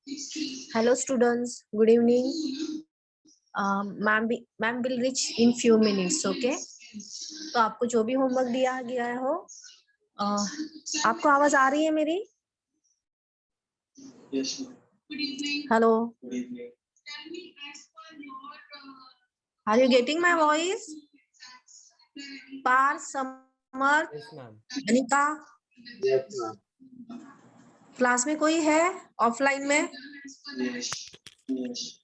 Hello students, good evening. Ma'am will reach in few minutes, okay? तो आपको जो भी होमवर्क दिया गया हो, आपको आवाज आ रही है मेरी? Yes, ma'am. Good evening. Hello. Good evening. Tell me as per your. Are you getting my voice? Par, Samar, Yes, ma'am. Anika. Yes, ma'am. Class में कोई है ऑफलाइन में? Yes. Yes.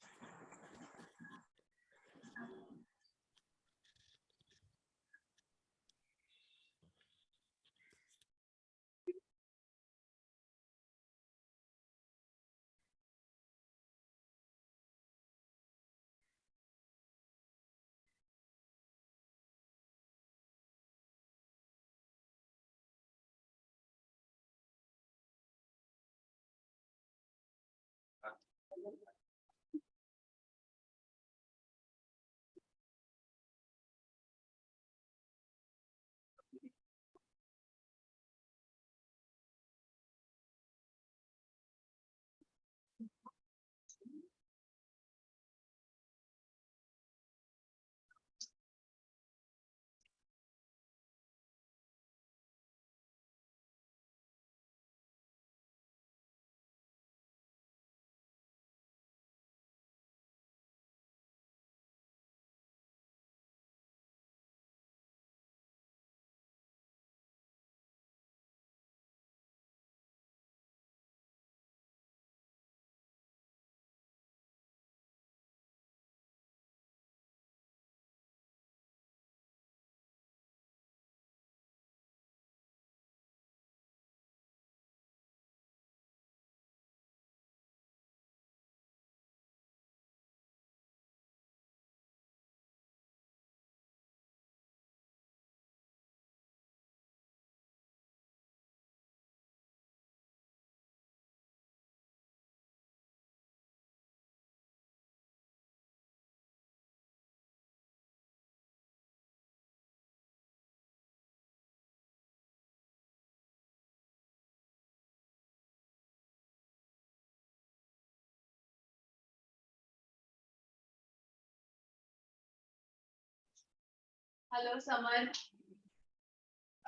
Hello, Samar.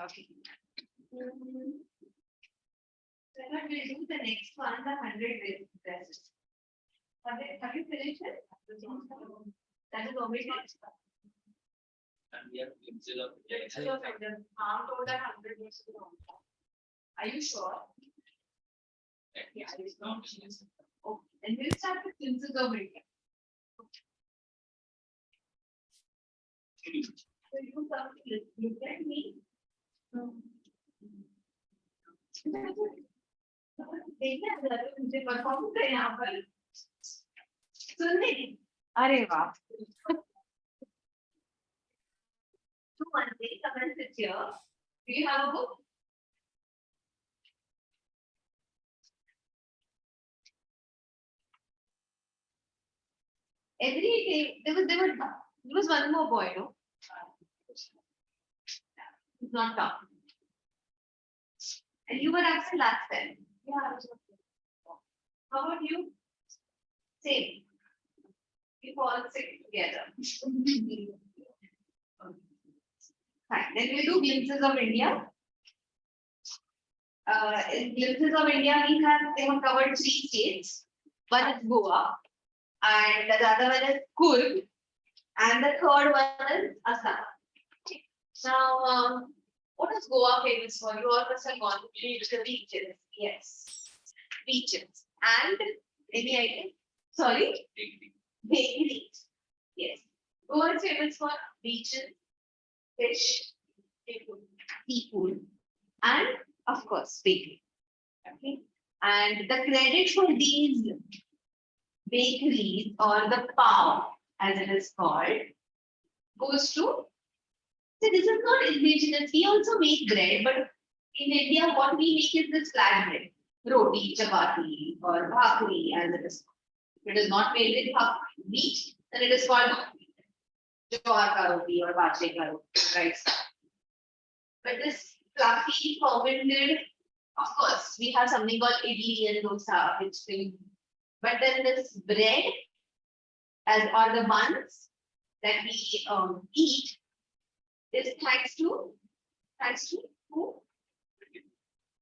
Okay. Then we'll do the next one, the 100 tests. Have you finished it? That is omitted. And we have glimpses of Yes. Out of that 100 years ago. Are you sure? Yeah, I was not sure. Okay. And we'll start with glimpses of India. So you come look at me. देखिए अगर मुझे perform कर यहाँ पर सुनने अरे वाह तो one thing comment it here. Do you have a book? Every day there was one more boy, no? He's not tough. And you were absent last time. Yeah, I was okay. How about you? Same. We all sit together. Fine. Then we do glimpses of India. In glimpses of India, they have covered 3 states. One is Goa, and the other one is Kurg, and the third one is Assam. Now, what is Goa famous for? You all must have gone to the beaches. Yes, beaches. And any idea? Sorry? Bakeries. Yes. Goa is famous for beaches, fish, seafood, and of course, bakery. Okay. And the credit for these bakeries or the pav, as it is called, goes to. So this is not indigenous. We also make bread, but in India, what we make is this flat bread, roti, chapati, or bhakri, as it is called. If it is not made with wheat, then it is called jowar ka roti or bajre ka roti, rice. But this fluffy, fermented, of course, we have something called idli and dosa, which will But then this bread as or the buns that we eat is thanks to who?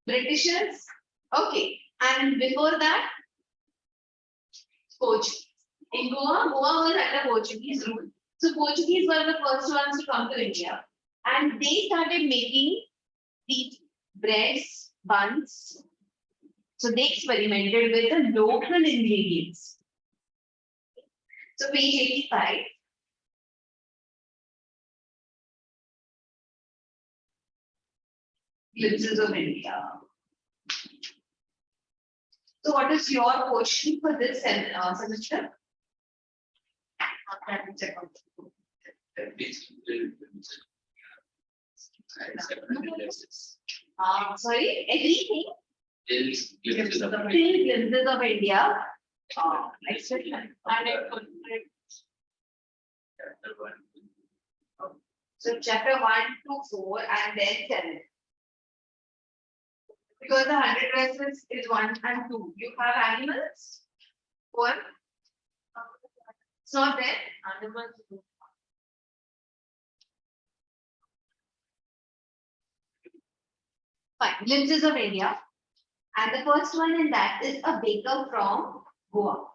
Britishers. Okay. And before that, Portuguese. In Goa was under Portuguese rule. So Portuguese were the first ones to come to India, and they started making these breads, buns. So they experimented with the local ingredients. So page 85. Glimpses of India. So what is your question for this semester? Sorry, everything. Glimpses of India. So chapter 1 to 4 and then 7. Because the 100 verses is 1 and 2. You have animals? 1. It's not there. Animals. Fine. Glimpses of India. And the first one in that is a baker from Goa.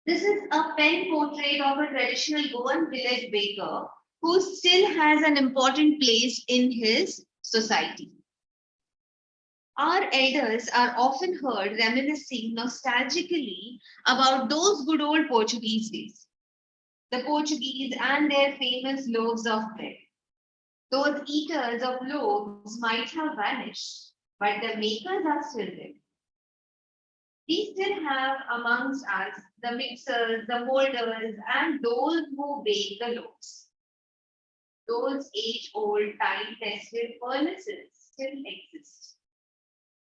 This is a pen portrait of a traditional Goan village baker who still has an important place in his society. Our elders are often heard reminiscing nostalgically about those good old Portuguese days. The Portuguese and their famous loaves of bread. Those eaters of loaves might have vanished, but the makers are still there. We still have amongst us the mixers, the molders, and those who bake the loaves. Those age-old, time-tested furnaces still exist.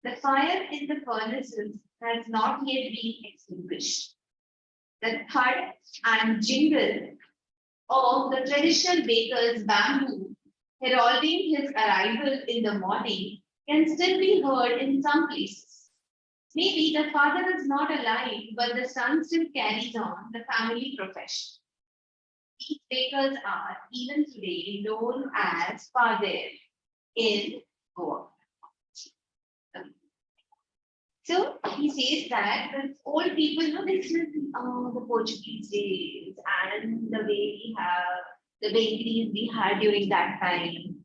The fire in the furnaces has not yet been extinguished. The thud and jingle of the traditional baker's bamboo heralding his arrival in the morning can still be heard in some places. Maybe the father is not alive, but the son still carries on the family profession. These bakers are, even today, known as father in Goa. So he says that the old people know this is the Portuguese days and the way we have the bakeries we had during that time.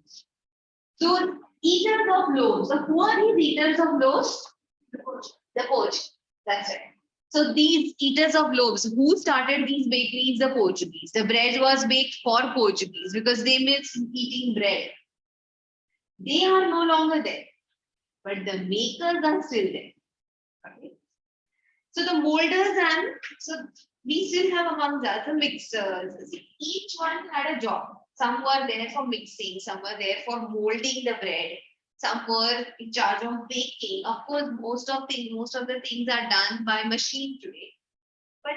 So eaters of loaves. So who are these eaters of loaves? The Portuguese. That's right. So these eaters of loaves, who started these bakeries? The Portuguese. The bread was baked for Portuguese because they miss eating bread. They are no longer there, but the makers are still there. Okay. So the molders and so we still have among us the mixers. Each one had a job. Some were there for mixing, some were there for molding the bread, some were in charge of baking. Of course, most of the things are done by machine today. But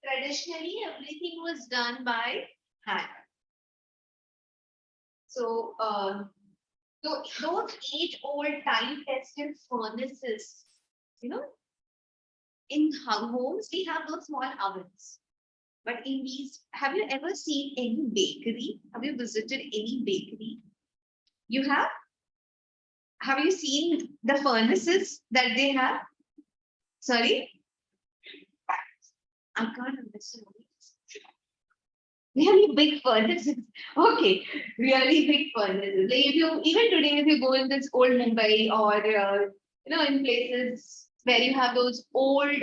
traditionally, everything was done by hand. So those age-old, time-tested furnaces, in homes we have those small ovens. But in these, have you ever seen any bakery? Have you visited any bakery? You have? Have you seen the furnaces that they have? Sorry? I can't understand. Really big furnaces. Okay, really big furnaces. Like if you even today, if you go in this old Mumbai or in places where you have those old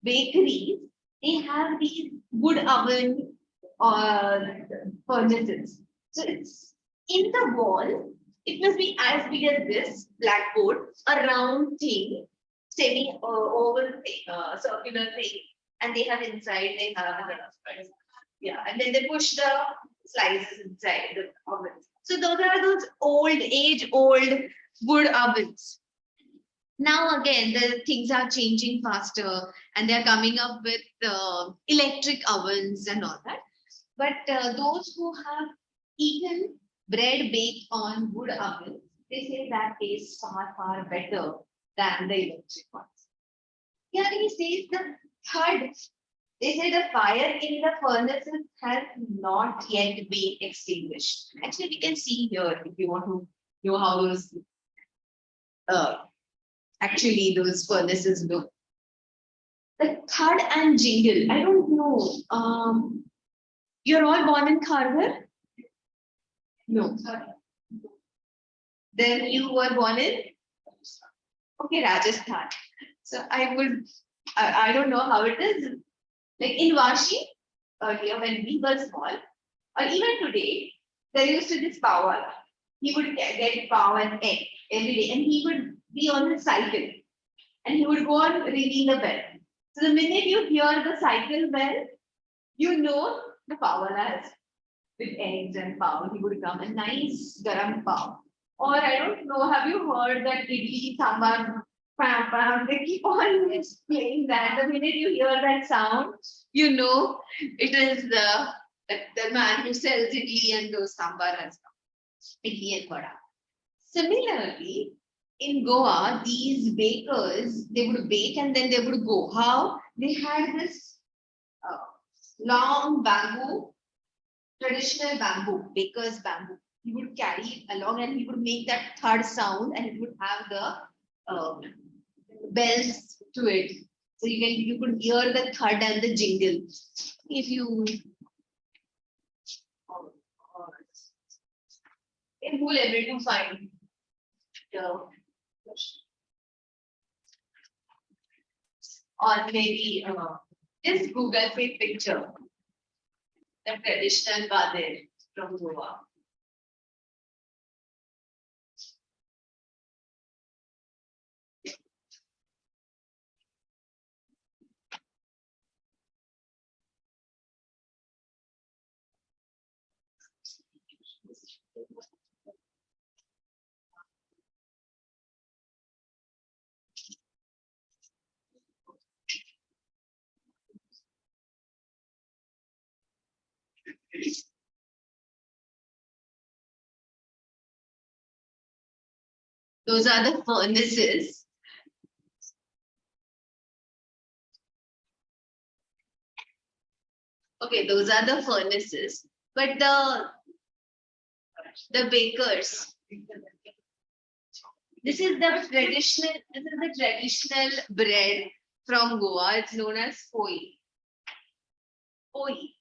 bakeries, they have these wood oven furnaces. So it's in the wall. It must be as big as this blackboard, a round thing, semi-oval thing, circular thing, and they have inside. They have and then they push the slices inside the oven. So those are those old wood ovens. Now again, the things are changing faster, and they're coming up with electric ovens and all that. But those who have eaten bread baked on wood ovens, they say that tastes far better than the electric ones. Here he says the third. They say the fire in the furnaces has not yet been extinguished. Actually, we can see here if you want to know how those actually those furnaces look. The thud and jingle. I don't know. You're all born in Kharghar? No. Then you were born in? Okay, Rajasthan. So I don't know how it is. Like in Vashi, earlier when we were small, or even today, there used to this power. He would get power and egg every day, and he would be on his cycle, and he would go on ringing the bell. So the minute you hear the cycle bell, you know the power has with eggs and pav. He would come a nice garam pav. Or I don't know, have you heard that idli sambar? Pam, pam, they keep on playing that. The minute you hear that sound, you know it is the man who sells idli and those sambar and stuff. Idli and vada. Similarly, in Goa, these bakers, they would bake and then they would go. How? They had this long bamboo, traditional bamboo, baker's bamboo. He would carry it along and he would make that third sound and it would have the bells to it. So you could hear the thud and the jingle. If you in who level to find the or maybe just Google Pay picture the traditional badir from Goa. Those are the furnaces. Okay, those are the furnaces. But the bakers. This is the traditional bread from Goa. It's known as poi. Poi.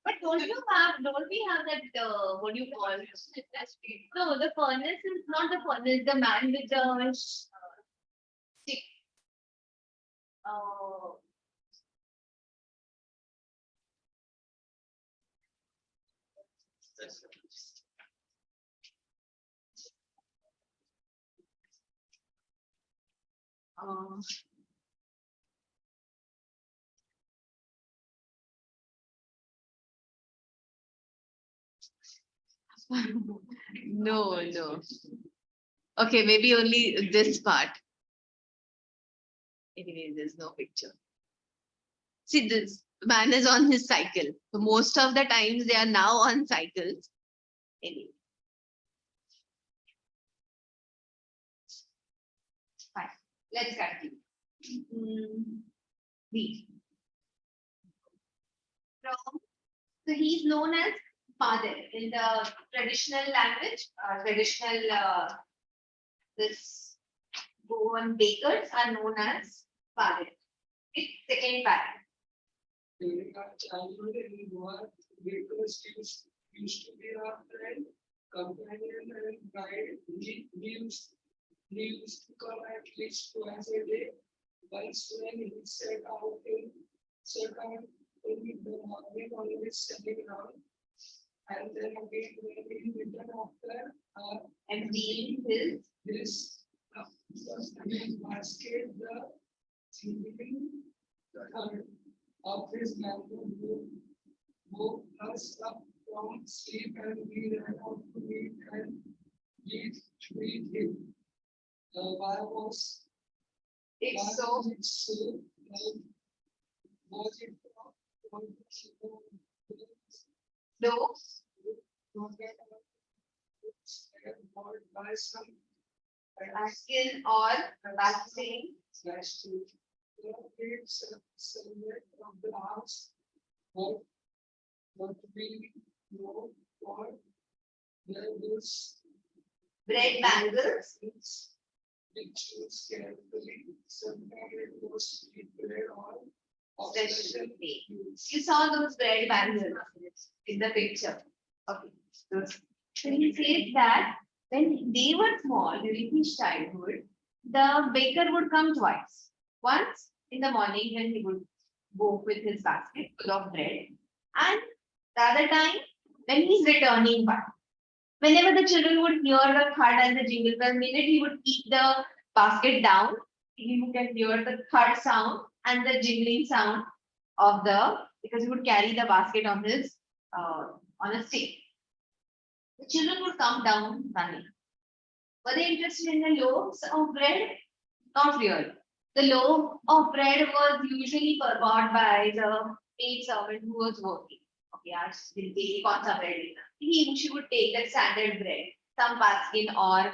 But don't we have that, what do you call it? No, the furnace is not the furnace, the man with the stick. No. Okay, maybe only this part. Anyway, there's no picture. See, this man is on his cycle. So most of the times they are now on cycles. Anyway. Fine. Let's continue. Read. So he's known as father in the traditional language, this Goan bakers are known as father. It's second pattern. During our childhood in Goa, bakers used to be our friend, companion, and guide. We used to come at least twice a day. Once when he set out in the morning on his selling ground, and then again when he returned after emptying his basket, the changing of his mango woke us up from sleep and we ran out to meet and greet him. Why was it so? Was it loaves, by some baskin or basking, of the house, what we know for there is bread bangles, which is carefully sometimes was bread or special day. You saw those bread bangles in the picture. Okay. So he says that when they were small during his childhood, the baker would come twice. Once in the morning when he would go with his basket full of bread, and the other time when he's returning back. Whenever the children would hear the thud and the jingle bell, minute he would keep the basket down, he would can hear the thud sound and the jingling sound of the, because he would carry the basket on his on a stick. The children would come down running. Were they interested in the loaves of bread? Not really. The loaf of bread was usually bought by the maid servant who was working. Okay, आज जिनके लिए कौन सा bread लेना? She would take that standard bread, some baskin or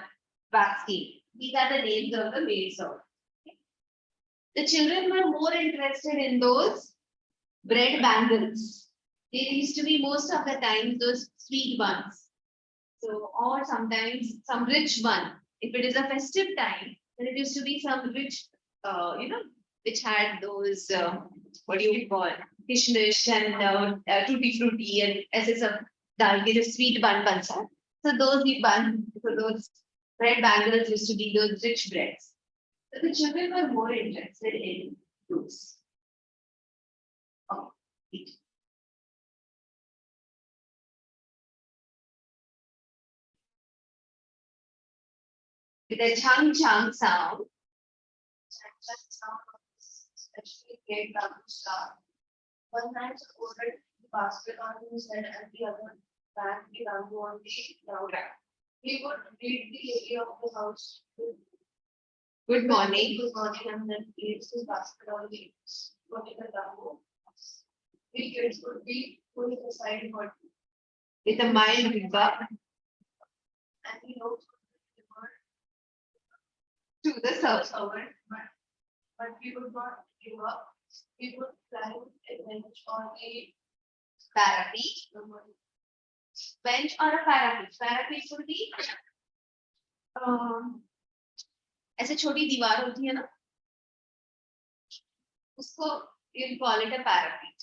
baskin. These are the names of the maid servant. Okay. The children were more interested in those bread bangles. They used to be most of the time those sweet ones. So, or sometimes some rich one. If it is a festive time, then it used to be some rich, which had those, what do you call, kishmish and tutti frutti and essence of dal ke jo sweet bun bansa. So those bread bangles used to be those rich breads. So the children were more interested in those. Okay. With a chung chung sound, especially great Bamboo Star. One hand supported the basket on his head and the other back the bamboo on the ground. He would read the area of the house. Good morning. Good morning, and then place his basket on the vertical bamboo. The kids would be pulling aside with a mild river, and he knows to the servant, but we would not give up. We would climb a bench or a parapet. Bench or a parapet. Parapet would be ऐसे छोटी दीवार होती है ना, उसको you call it a parapet.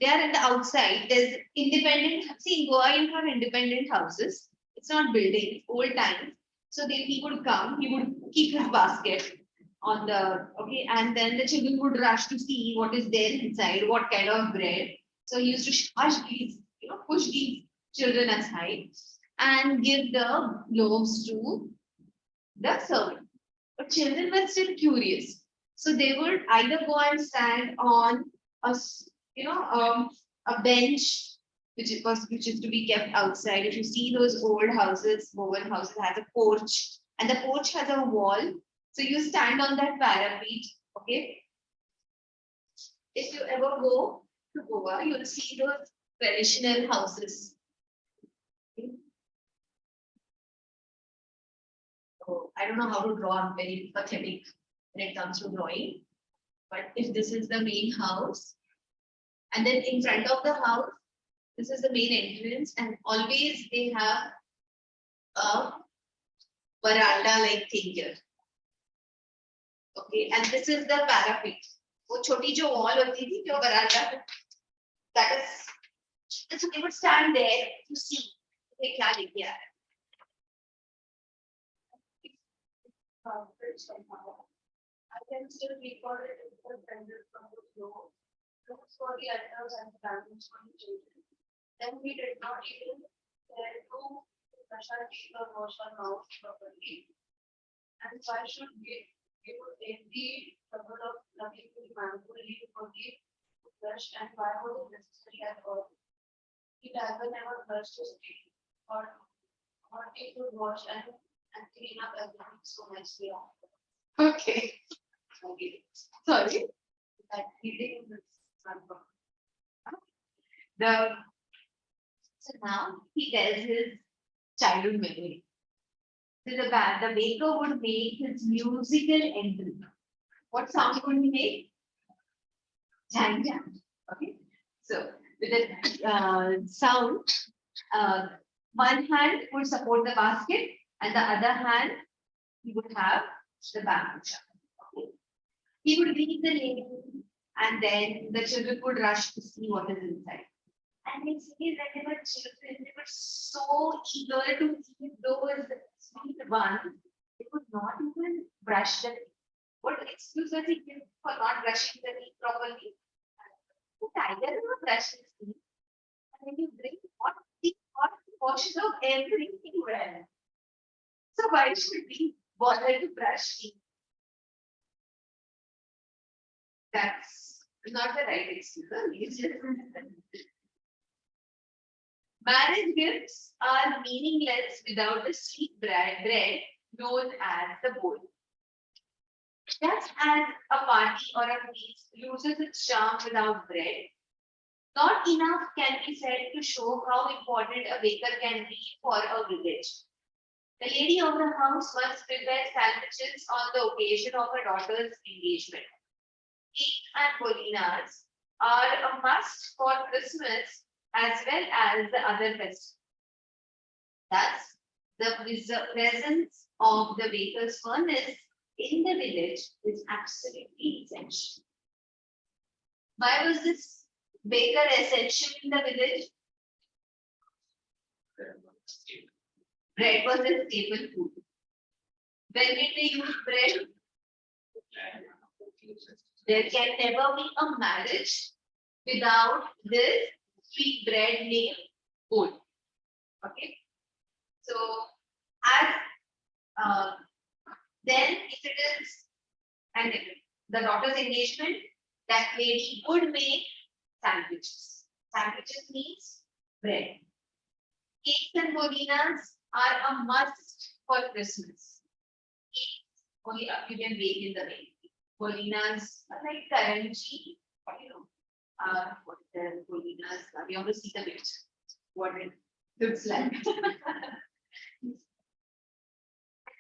They are in the outside. There's independent. See, in Goa you have independent houses. It's not building. Old times. So then he would come. He would keep his basket on the and then the children would rush to see what is there inside, what kind of bread. So he used to push these children aside and give the loaves to the servant. But children were still curious, so they would either go and stand on a bench which is to be kept outside. If you see those old houses, Mohan houses has a porch, and the porch has a wall. So you stand on that parapet, okay? If you ever go to Goa, you'll see those traditional houses. Okay? So I don't know how to draw. I'm very pathetic when it comes to drawing. But if this is the main house, and then in front of the house, this is the main entrance, and always they have a veranda-like thing here. Okay, and this is the parapet. वो छोटी जो wall होती थी, जो veranda, that is, so they would stand there to see ये क्या लेके आ रहा है. I can still recall it in the pendant from the floor. Looks for the elders and families for the children. Then we did not even dare to brush our teeth or wash our mouth properly. And why should we would take the trouble of plucking the mango leaf for the brush, and why was it necessary at all? He never brushed his teeth or he could wash and clean up everything so nicely. Okay. Sorry. That reading is the So now he tells his childhood memory. So the baker would make his musical entry. What sound would he make? Jang jang. Okay. So with the sound, one hand would support the basket, and the other hand he would have the bamboo jar. Okay. He would read the label, and then the children would rush to see what is inside. And they say that they were children, they were so eager to eat those sweet ones, they could not even brush the teeth. What excuse does he give for not brushing the teeth properly? The tiger will brush his teeth. And when you drink hot tea, hot tea washes out everything well. So why should we bother to brush teeth? That's not the right excuse. Marriage gifts are meaningless without the sweet bread known as the bowl. Just as a party or a feast loses its charm without bread, not enough can be said to show how important a baker can be for a village. The lady of the house must prepare sandwiches on the occasion of her daughter's engagement. Cake and bolinas are a must for Christmas as well as the other festivals. Thus, the presence of the baker's furnace in the village is absolutely essential. Why was this baker essential in the village? Bread was a staple food. When did they use bread? There can never be a marriage without this sweet bread named bowl. Okay. So, as then if it is and the daughter's engagement, that lady would make sandwiches. Sandwiches means bread. Cakes and bolinas are a must for Christmas. Cakes only you can bake in the way. Bolinas are like currency, what the bolinas are. We always see the picture, what it looks like.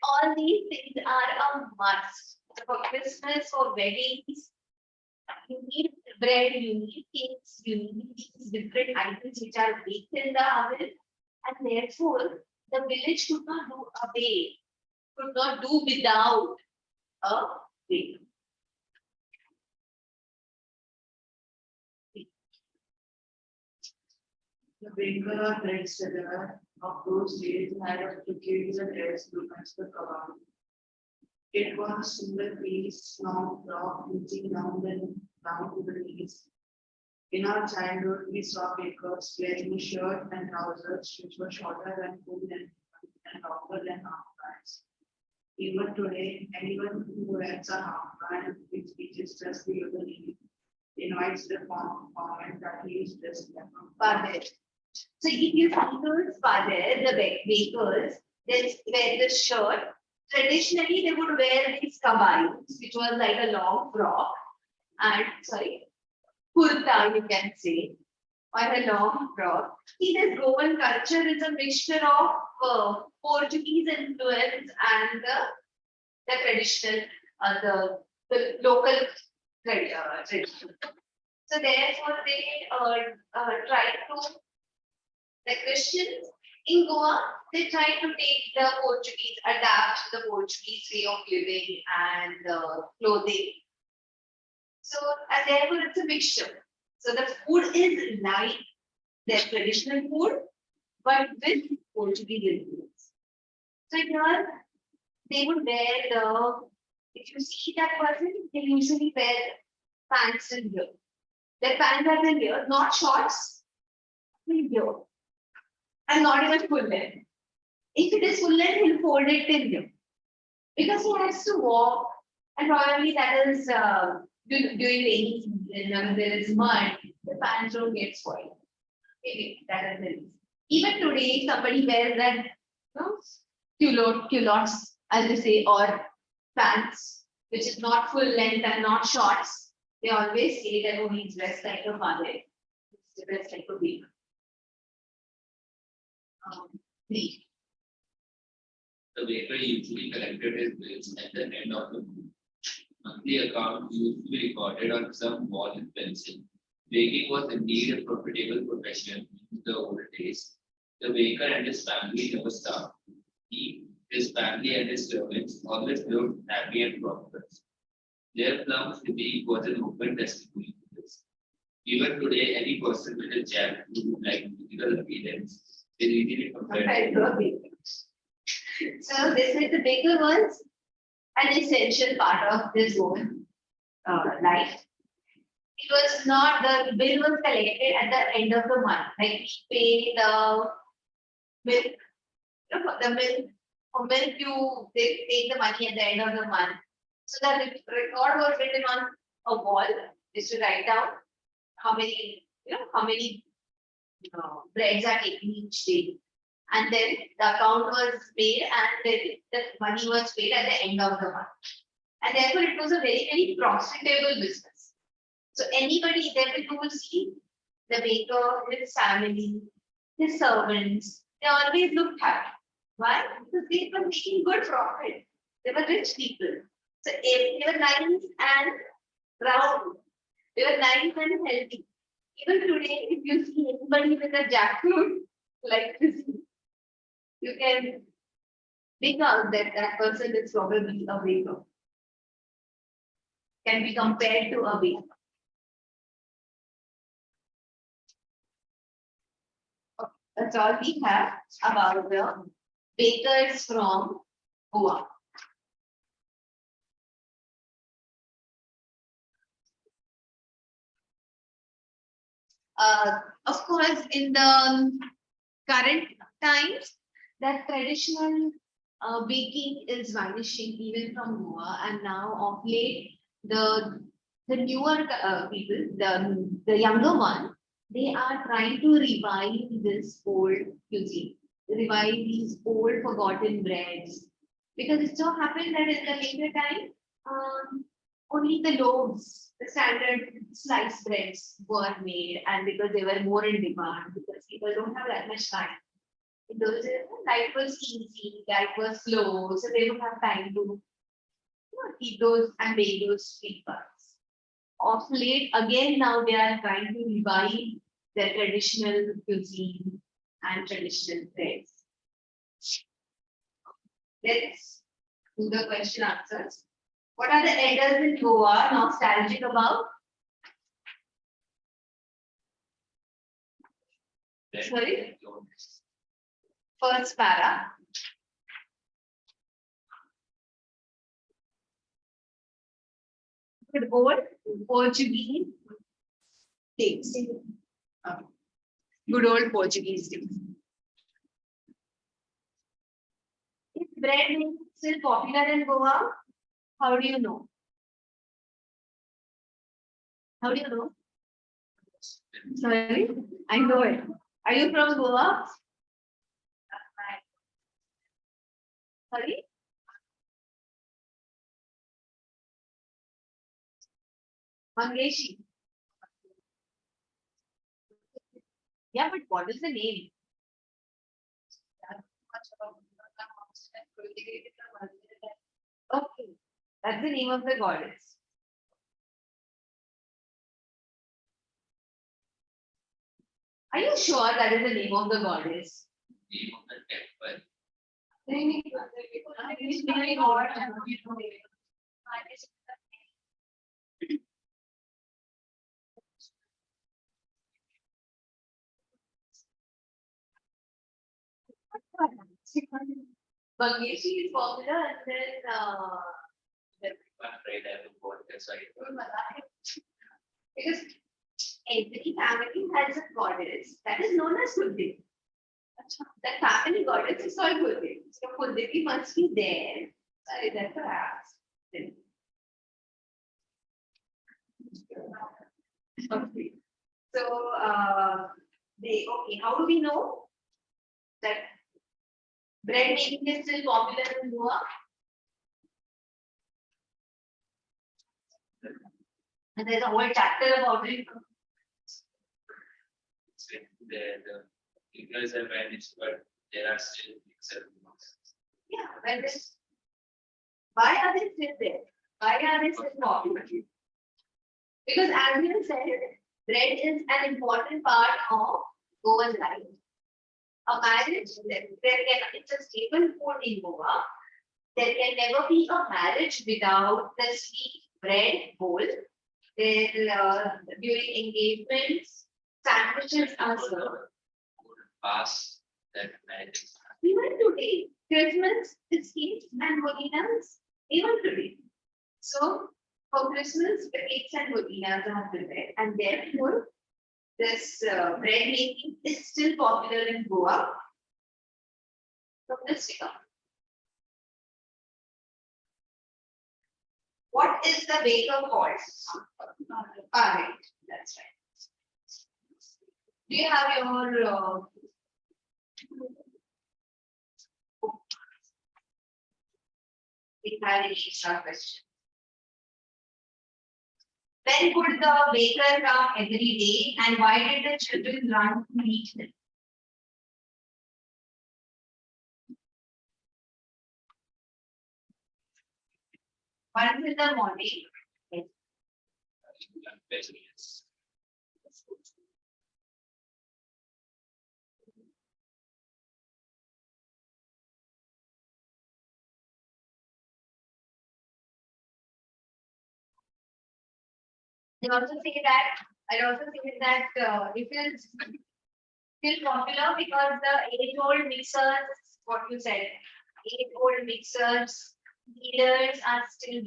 All these things are a must. For Christmas, for weddings, you need bread, you need cakes, you need these different items which are baked in the oven, and therefore the village could not do without a baker. The baker or bread seller of those days had a peculiar taste to match the kebab. It was a single piece, long frock, reaching down to the knees. In our childhood, we saw bakers wearing a shirt and trousers which were shorter than full length and longer than half pants. Even today, anyone who wears a half pant which reaches just below the knee invites the comment that he is dressed like a Padre. So if you see those padre, the bakers, they wear the shirt. Traditionally, they would wear these kabayos, which was like a long frock, and kurta, you can say, or a long frock. See, this Roman culture is a mixture of Portuguese influence and the traditional, the local tradition. So therefore, they try to, the Christians in Goa, they try to take the Portuguese, adapt the Portuguese way of living and clothing. So, and therefore, it's a mixture. So the food is like their traditional food, but with Portuguese influence. So here, they would wear if you see that person, they usually wear pants in here. Their pants are in here, not shorts, in here. And not even full length. If it is full length, he'll fold it in here. Because he has to walk, and probably that is during rainy season, when there is mud, the pants don't get spoiled. Maybe that is the reason. Even today, somebody wears that culottes, as they say, or pants, which is not full length and not shorts. They always say that he's dressed like a father, he's dressed like a baby. 3. The baker usually collected his bills at the end of the month. Monthly account used to be recorded on some wall in pencil. Baking was indeed a profitable profession in the old days. The baker and his family never starved. He, his family, and his servants always lived happy and prosperous. Their plum physique was an open testimony to this. Even today, any person with a jab who would like physical appearance is easily compared to a baker. So they said the baker was an essential part of his own life. It was not, the bill was collected at the end of the month. Like we pay the bill, the bill, for milk they take the money at the end of the month. So the record was written on a wall. Is to write down how many, how many breads are taken each day. And then the account was made and then the money was paid at the end of the month. And therefore it was a very, very profitable business. So anybody there you will see the baker, his family, his servants, they always looked happy. Why? Because they were making good profit. They were rich people. So they were nice and round. They were nice and healthy. Even today, if you see anybody with a jackfruit like this, you can pick out that that person is probably a baker. Can be compared to a baker. That's all we have about the bakers from Goa. Of course, in the current times, that traditional baking is vanishing even from Goa, and now of late, the newer people, the younger one, they are trying to revive this old cuisine, revive these old forgotten breads, because it so happened that in the later time, only the loaves, the standard sliced breads were made, and because they were more in demand, because people don't have that much time. In those days, life was easy, life was slow, so they don't have time to eat those and make those sweet buns. Of late, again, now they are trying to revive their traditional cuisine and traditional breads. Let's do the question answers. What are the elders in Goa nostalgic about? Sorry? First para. Good old Portuguese days. Good old Portuguese days. Is bread still popular in Goa? How do you know? How do you know? Sorry, I know it. Are you from Goa? Sorry? Mangeshi. Yeah, but what is the name? Okay, that's the name of the goddess. Are you sure that is the name of the goddess? name of the temple. Mangeshi is popular and then I'm afraid I have got this right. because every family has a goddess that is known as Kuldevi. That family goddess is called Kuldevi. So Kuldevi must be there. Sorry, that's what I asked. Okay. So okay, how do we know that bread making is still popular in Goa? And there's a whole chapter about it. The figures have vanished, but there are still exceptions. Yeah, when this, why are they still there? Why are they still popular? Because as you said, bread is an important part of Goa's life. A marriage, it's a staple food in Goa. There can never be a marriage without the sweet bread bowl. During engagements, sandwiches are served. Past that marriage. Even today, Christmas, cakes and Holinas, even today. So, for Christmas, the cakes and Holinas are prepared, and therefore, this bread making is still popular in Goa. So, let's take up. What is the baker called? Alright, that's right. Do you have your we have an extra question. When could the baker come every day, and why did the children run to meet him? Once in the morning. Yes. They also say that it is still popular because the age-old mixers, what you said, age-old mixers, dealers are still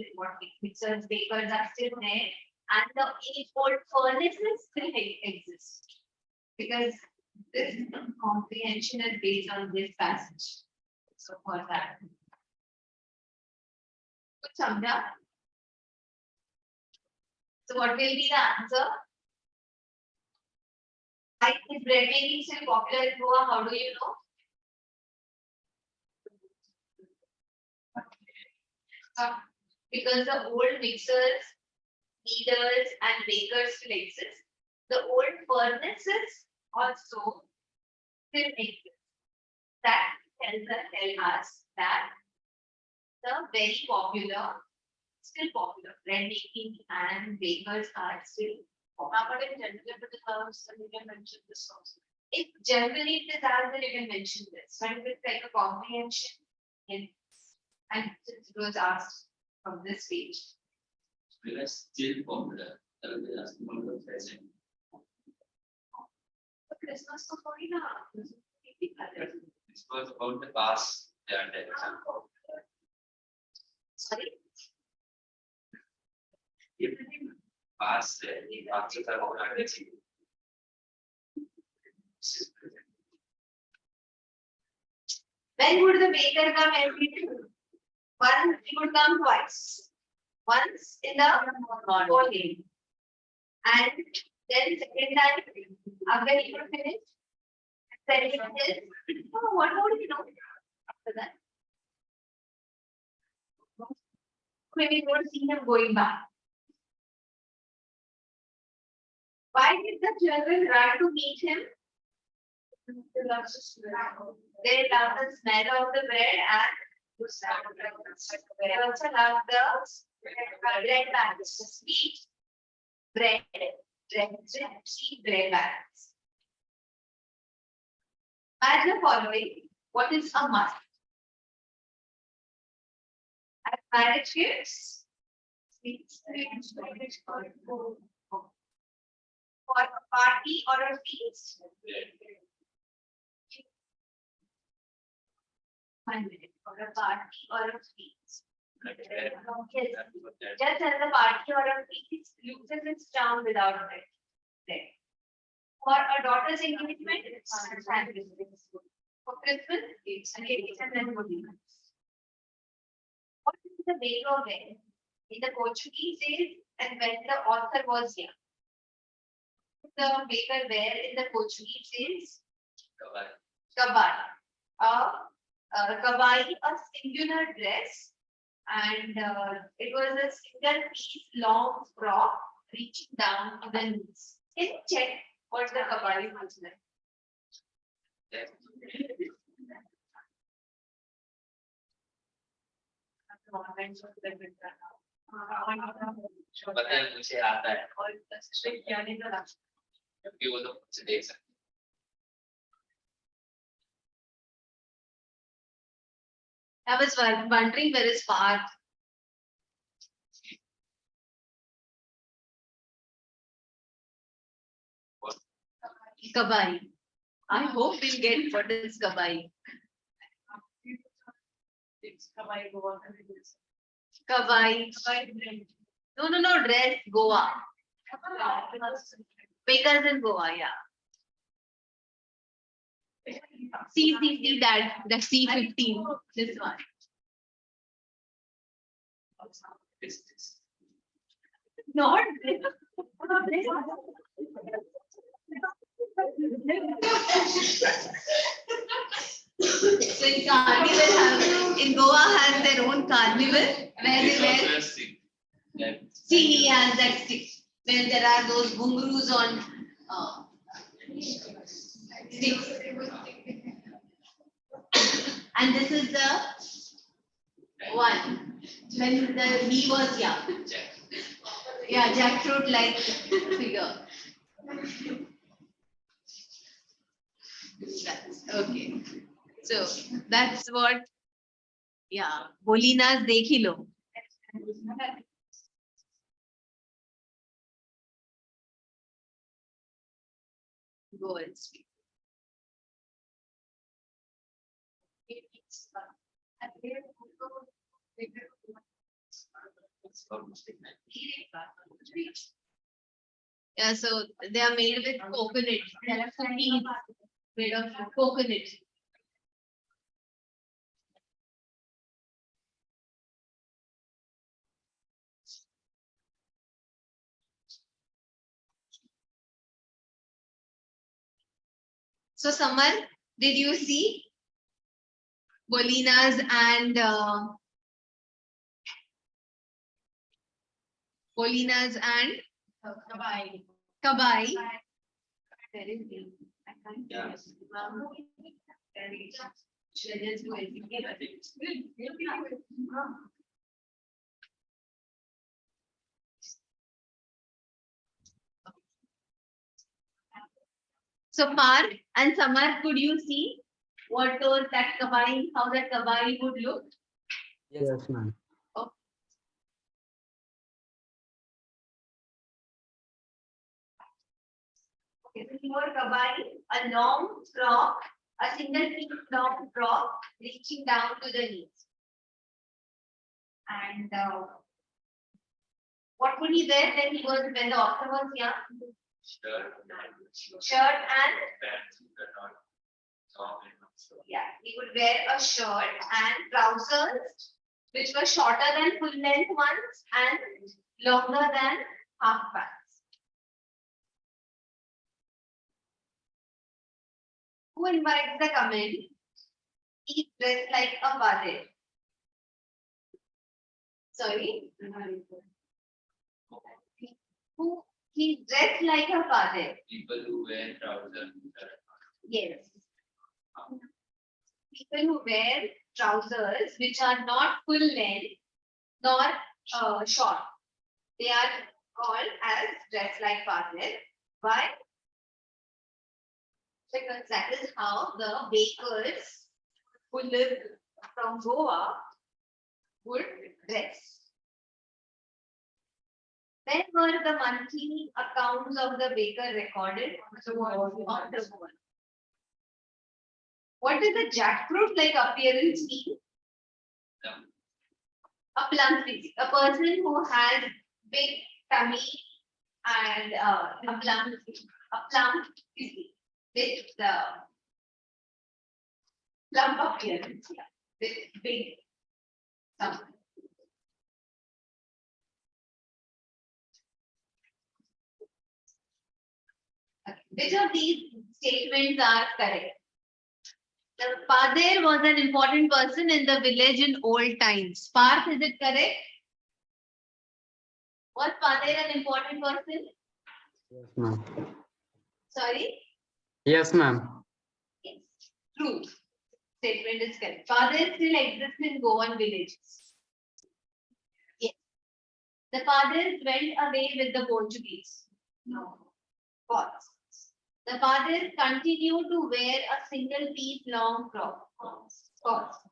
mixers, bakers are still there, and the age-old furnaces still exist because this comprehension is based on this passage. So for that, good Samdha. So what will be the answer? Why is bread making still popular in Goa? How do you know? Because the old mixers, kneaders, and bakers still exist. The old furnaces also still exist. That tell us that the very popular, still popular, bread making and bakers are still popular. But in general, you can mention this also. If generally it is asked, then you can mention this. But if it's like a comprehension, and it was asked from this page. We are still popular. Present. Christmas was going on. This was about the past. Sorry. Past. When would the baker come every day? Once he would come twice. Once in the morning. And then second time, after he would finish. Then he would what more do you know after that? Maybe we would see him going back. Why did the children run to meet him? They love the smell of the bread and they also love the bread bags, the sweet bread, sweet bread bags. As the following, what is a must? As marriage gifts, for a party or a feast. 1 minute. For a party or a feast. Yes. Just as a party or a feast loses its charm without it. For a daughter's engagement, it's for Christmas, it's and then Holinas. What is the baker wear? In the Portuguese days and when the author was young. The baker wear in the Portuguese days? Kabaya. Kabaya, a singular dress, and it was a single piece long frock reaching down to the knees. Can you check what the kabaya was like? पता है मुझे आता है क्योंकि वो तो मुझसे देख सकते I was wondering where is Parth. Kabai. I hope we'll get what is Kabai. Kabai. No, dress, Goa. Bakers in Goa, yeah. See, that C15, this one. this. Not So in carnival in Goa has their own carnival where they wear see and that stick. Where there are those gungroos on sticks. And this is the one when he was young. Yeah, jackfruit like figure. Okay. So that's what, yeah, Bolina's dekh hi lo. Go and speak. Yeah, so they are made with coconut. There are cookies made of coconut. So, Samar, did you see Bolina's and Kabai? Kabai. There is the. I can't. Yeah. So Parth and Samar, could you see what those that Kabai, how that Kabai would look? Yes, ma'am. Okay, so here Kabai, a long frock, a single piece long frock reaching down to the knees. And what would he wear when the author was young? Shirt and yeah, he would wear a shirt and trousers which were shorter than full length ones and longer than half pants. Who invites the comment? He dressed like a father. Sorry. Who he dressed like a father. People who wear trousers. Yes. People who wear trousers which are not full length nor short. They are called as dress like father. Why? Because that is how the bakers who lived from Goa would dress. When were the monthly accounts of the baker recorded? On the wall. What does the jackfruit like appearance mean? A plump physique. A person who has big tummy and a plump physique with the plump appearance, yeah, with big tummy. Okay. Which of these statements are correct? The father was an important person in the village in old times. Parth, is it correct? Was father an important person? Yes, ma'am. Sorry? Yes, ma'am. Yes. True. Statement is correct. Father still exists in Goan villages. The fathers went away with the Portuguese. No. False. The fathers continued to wear a single piece long frock. False.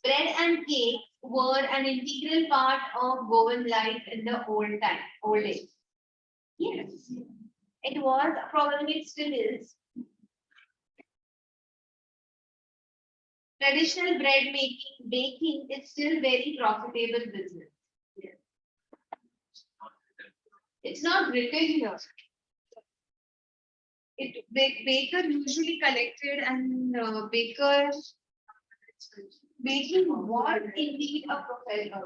Bread and cake were an integral part of Goan life in the old days. Yes. It was, probably it still is. Traditional bread baking is still very profitable business. Yes. It's not written here. Baker usually collected and baking was indeed a profession.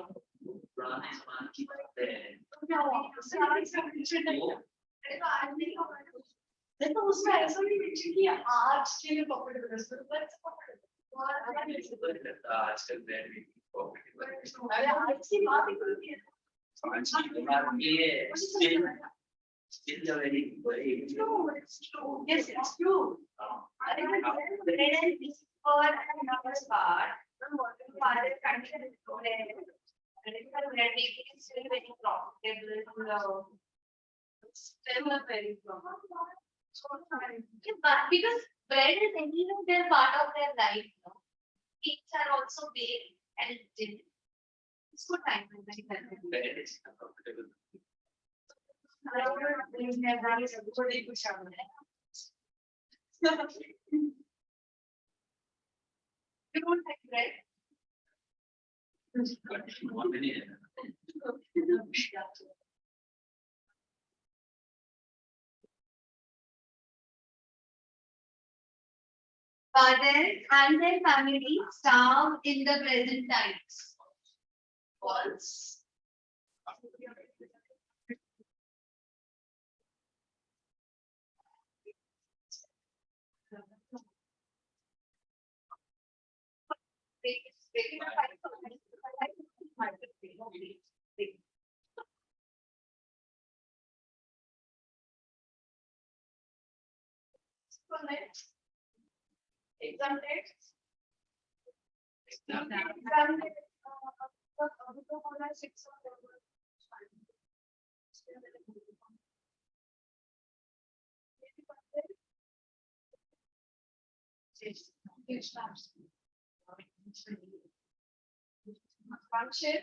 देखो उसमें ऐसा नहीं mention किया आज के लिए profitable है sir बस आजकल ब्रांड भी profitable अरे आज की बात ही करो कि आज की बात ये still a very it's true yes it's true Bread and cake for another part. Father continued to wear. Traditional bread baking is still very profitable. still a very problem Because bread is anyway they're part of their life. No? Cakes are also baked and eaten. It's good time when they brand is profitable. थोड़ी कुछ शामिल है You don't like bread? But not many. Fathers and their families starve in the present times. False. exam dates Exam अभी तो होना 6 function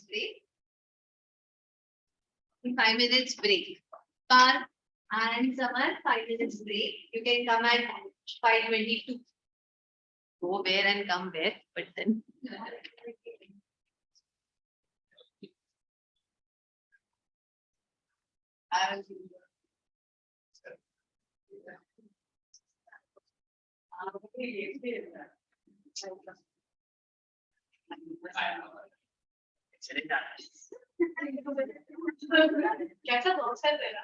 break. 5 minutes break. Park and Samar, 5 minutes break. You can come at 5:22. Go where and come where, but then. I will give you. कैसा बहुत है तेरा